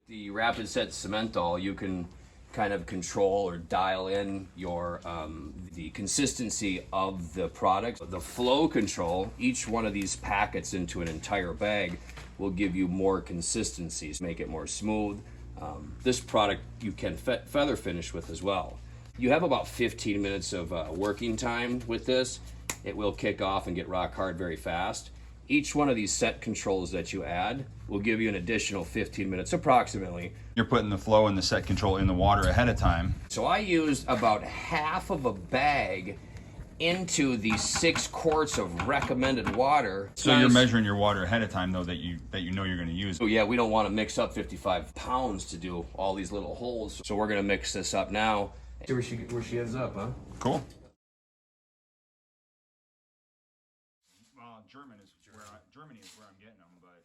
The rapid set cementhol, you can kind of control or dial in your the consistency of the product. The flow control, each one of these packets into an entire bag will give you more consistencies, make it more smooth. This product you can feather finish with as well. You have about 15 minutes of working time with this. It will kick off and get rock hard very fast. Each one of these set controls that you add will give you an additional 15 minutes approximately. You're putting the flow and the set control in the water ahead of time. So I used about half of a bag into the 6 quarts of recommended water. So you're measuring your water ahead of time though that you know you're going to use. So yeah, we don't want to mix up 55 pounds to do all these little holes. So we're going to mix this up now. See where she ends up, huh? Cool. Germany is where I'm getting them, but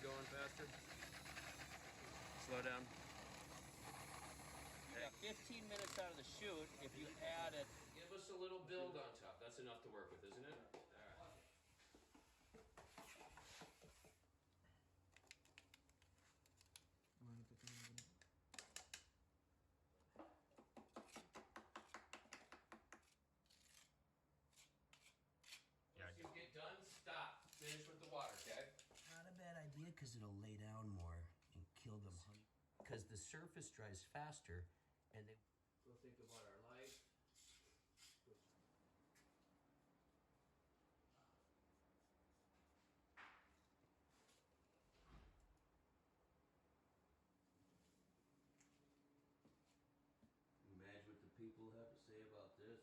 Going faster. Slow down. You got 15 minutes out of the chute. If you add it, give us a little build on top. That's enough to work with, isn't it? All right. Once you get done, stop. Finish with the water, okay? Not a bad idea because it'll lay down more and kill them honey. Because the surface dries faster and they... We'll think about our life. Imagine what the people have to say about this.